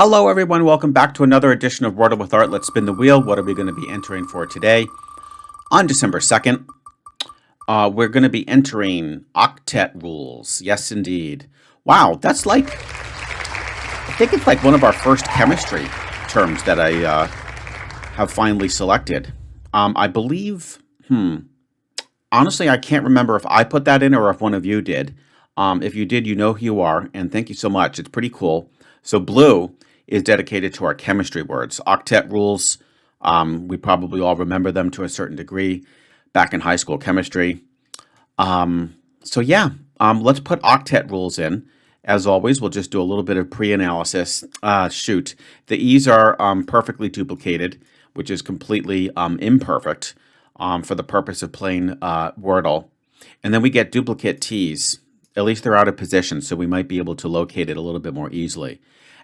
Hello everyone, welcome back to another edition of Wordle with Art. Let's spin the wheel. What are we going to be entering for today? On December 2nd, we're going to be entering octet rules. Yes, indeed. Wow, that's like, I think it's like one of our first chemistry terms that I have finally selected. I believe, honestly, I can't remember if I put that in or if one of you did. If you did, you know who you are, and thank you so much. It's pretty cool. So blue is dedicated to our chemistry words. Octet rules, we probably all remember them to a certain degree back in high school chemistry. So yeah, let's put octet rules in. As always, we'll just do a little bit of pre-analysis. Shoot, the E's are perfectly duplicated, which is completely imperfect for the purpose of playing Wordle. And then we get duplicate T's. At least they're out of position, so we might be able to locate it a little bit more easily.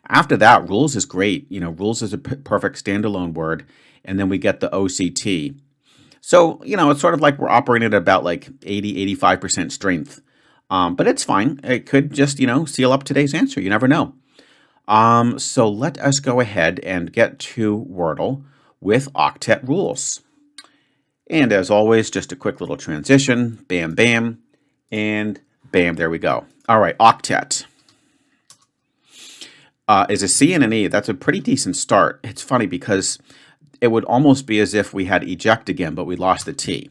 After that, rules is great. You know, rules is a perfect standalone word, and then we get the OCT. So, you know, it's sort of like we're operating at about like 80, 85% strength. But it's fine. It could just, you know, seal up today's answer. You never know. So let us go ahead and get to Wordle with octet rules. And as always, just a quick little transition. Bam, bam, and bam, there we go. All right, octet. Is a C and an E. That's a pretty decent start. It's funny because it would almost be as if we had eject again, but we lost the T.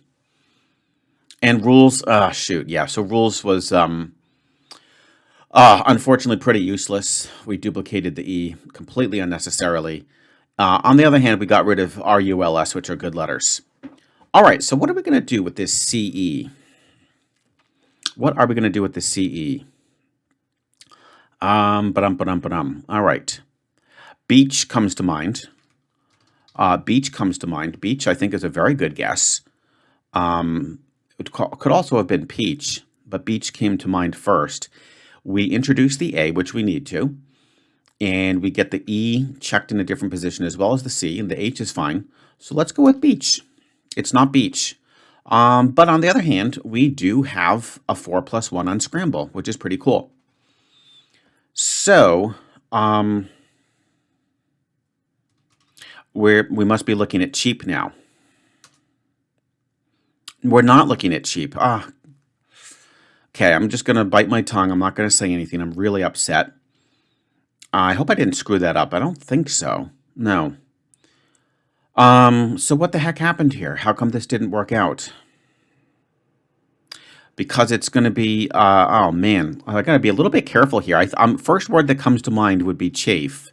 And rules, shoot, yeah. So rules was unfortunately pretty useless. We duplicated the E completely unnecessarily. On the other hand, we got rid of RULS, which are good letters. All right, so what are we going to do with this CE? What are we going to do with the CE? All right. Beach comes to mind. Beach comes to mind. Beach, I think, is a very good guess. It could also have been peach, but beach came to mind first. We introduce the A, which we need to, and we get the E checked in a different position as well as the C, and the H is fine. So let's go with beach. It's not beach. But on the other hand, we do have a 4+1 on scramble, which is pretty cool. So, we must be looking at cheap now. We're not looking at cheap. Okay, I'm just going to bite my tongue. I'm not going to say anything. I'm really upset. I hope I didn't screw that up. I don't think so. No. So what the heck happened here? How come this didn't work out? Because it's going to be, oh man, I got to be a little bit careful here. First word that comes to mind would be chafe.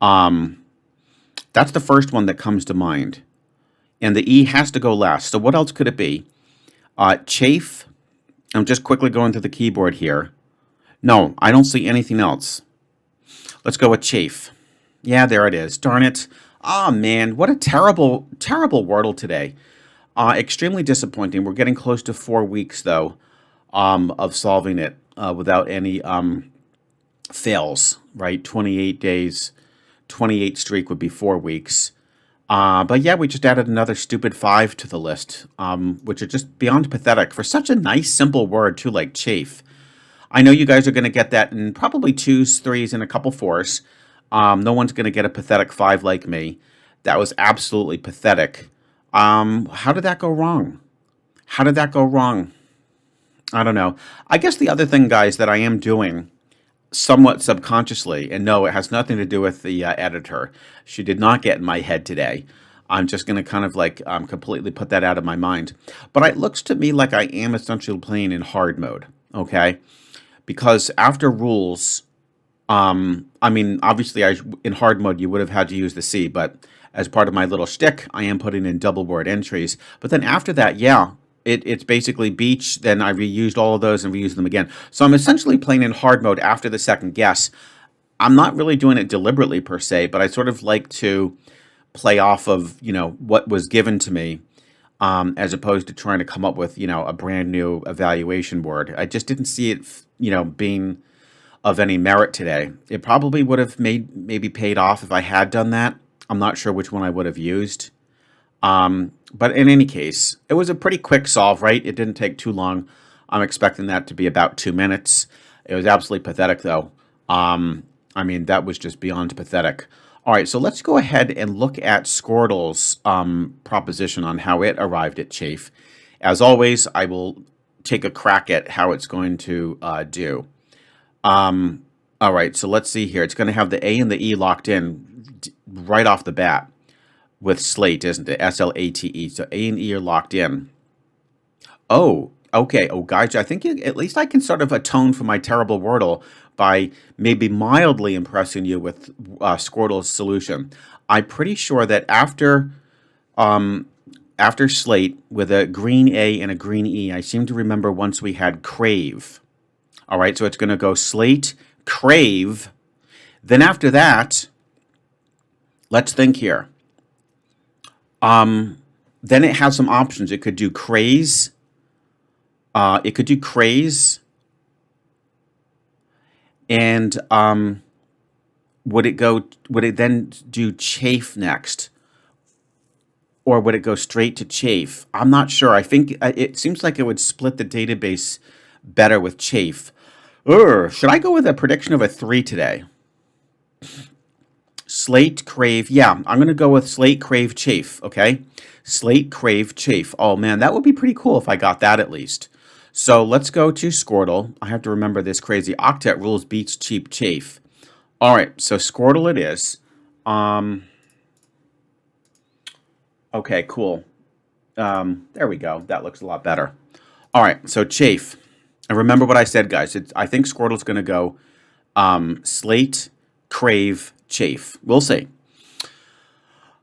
That's the first one that comes to mind. And the E has to go last. So what else could it be? Chafe. I'm just quickly going through the keyboard here. No, I don't see anything else. Let's go with chafe. Yeah, there it is. Darn it. Oh man, what a terrible, terrible Wordle today. Extremely disappointing. We're getting close to 4 weeks, though, of solving it without any fails, right? 28 days, 28 streak would be 4 weeks. But yeah, we just added another stupid 5 to the list, which are just beyond pathetic for such a nice, simple word, too, like chafe. I know you guys are going to get that in probably 2s, 3s, and a couple 4s. No one's going to get a pathetic 5 like me. That was absolutely pathetic. How did that go wrong? How did that go wrong? I don't know. I guess the other thing, guys, that I am doing somewhat subconsciously, and no, it has nothing to do with the editor. She did not get in my head today. I'm just going to kind of like completely put that out of my mind. But it looks to me like I am essentially playing in hard mode, okay? Because after rules, I mean, obviously, in hard mode, you would have had to use the C, but as part of my little shtick, I am putting in double word entries. But then after that, yeah, it's basically beach. Then I reused all of those and reused them again. So I'm essentially playing in hard mode after the second guess. I'm not really doing it deliberately per se, but I sort of like to play off of, you know, what was given to me as opposed to trying to come up with, you know, a brand new evaluation word. I just didn't see it, you know, being of any merit today. It probably would have maybe paid off if I had done that. I'm not sure which one I would have used. But in any case, it was a pretty quick solve, right? It didn't take too long. I'm expecting that to be about 2 minutes. It was absolutely pathetic, though. I mean, that was just beyond pathetic. All right, so let's go ahead and look at Scoredle's proposition on how it arrived at chafe. As always, I will take a crack at how it's going to do. All right, so let's see here. It's going to have the A and the E locked in right off the bat with slate, isn't it? S-L-A-T-E. So A and E are locked in. Oh, okay. Oh, guys, I think at least I can sort of atone for my terrible Wordle by maybe mildly impressing you with Squirtle's solution. I'm pretty sure that after slate with a green A and a green E, I seem to remember once we had crave. All right, so it's going to go slate, crave. Then after that, let's think here. Then it has some options. It could do craze. It could do craze. And would it then do chafe next? Or would it go straight to chafe? I'm not sure. I think it seems like it would split the database better with chafe. Should I go with a prediction of a 3 today? Slate, crave. Yeah, I'm going to go with slate, crave, chafe. Okay? Slate, crave, chafe. Oh, man, that would be pretty cool if I got that at least. So let's go to Scoredle. I have to remember this crazy octet rules beats cheap chafe. All right, so Scoredle it is. Okay, cool. There we go. That looks a lot better. All right, so chafe. And remember what I said, guys. I think Scoredle's going to go slate, crave, chafe. We'll see.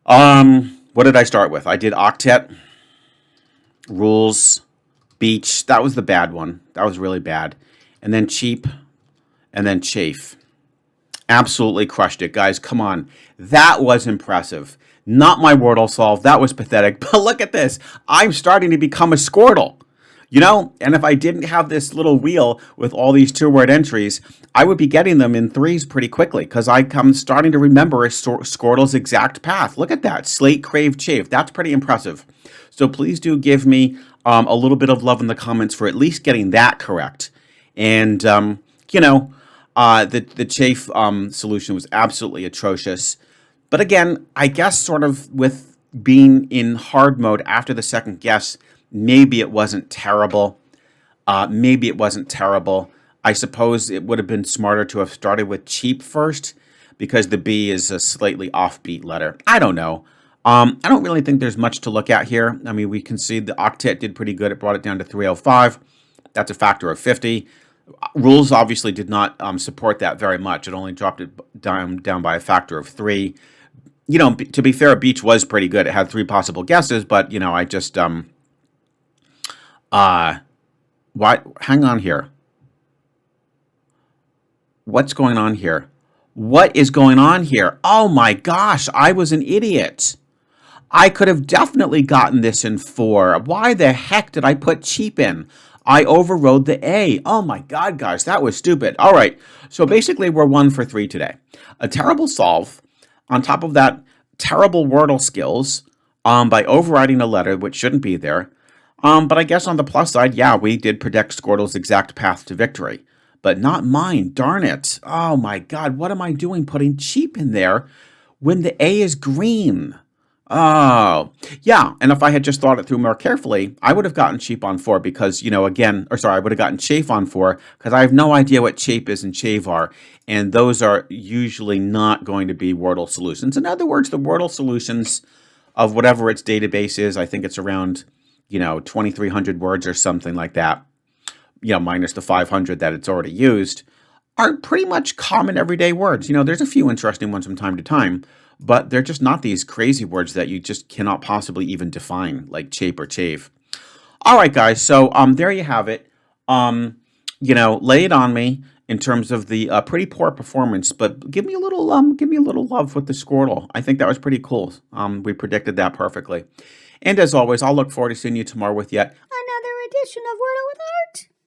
What did I start with? I did octet, rules, beach. That was the bad one. That was really bad. And then cheap, and then chafe. Absolutely crushed it, guys. Come on. That was impressive. Not my Wordle Solve. That was pathetic. But look at this. I'm starting to become a Scoredle. You know, and if I didn't have this little wheel with all these 2-word entries, I would be getting them in 3s pretty quickly because I'm starting to remember Scoredle's exact path. Look at that. Slate, crave, chafe. That's pretty impressive. So please do give me a little bit of love in the comments for at least getting that correct. And, you know, the chafe solution was absolutely atrocious. But again, I guess sort of with being in hard mode after the second guess, maybe it wasn't terrible. Maybe it wasn't terrible. I suppose it would have been smarter to have started with cheap first because the B is a slightly offbeat letter. I don't know. I don't really think there's much to look at here. I mean, we can see the octet did pretty good. It brought it down to 305. That's a factor of 50. Rules obviously did not support that very much. It only dropped it down by a factor of 3. You know, to be fair, Beach was pretty good. It had 3 possible guesses, but, you know, I just... Why? Hang on here. What's going on here? What is going on here? Oh my gosh, I was an idiot. I could have definitely gotten this in 4. Why the heck did I put cheap in? I overrode the A. Oh my God, guys, that was stupid. All right, so basically we're 1 for 3 today. A terrible solve. On top of that, terrible Wordle skills by overriding a letter which shouldn't be there. But I guess on the plus side, yeah, we did predict Scoredle's exact path to victory. But not mine, darn it. Oh my God, what am I doing putting cheap in there when the A is green? Oh, yeah, and if I had just thought it through more carefully, I would have gotten cheap on 4 because, you know, I would have gotten chafe on 4 because I have no idea what chape is and chave are, and those are usually not going to be Wordle solutions. In other words, the Wordle solutions of whatever its database is, I think it's around, you know, 2,300 words or something like that, you know, minus the 500 that it's already used, are pretty much common everyday words. You know, there's a few interesting ones from time to time, but they're just not these crazy words that you just cannot possibly even define, like chape or chave. All right, guys, so there you have it. You know, lay it on me in terms of the pretty poor performance, but give me a little love with the Scoredle. I think that was pretty cool. We predicted that perfectly. And as always, I'll look forward to seeing you tomorrow with yet another edition of Wordle with Art.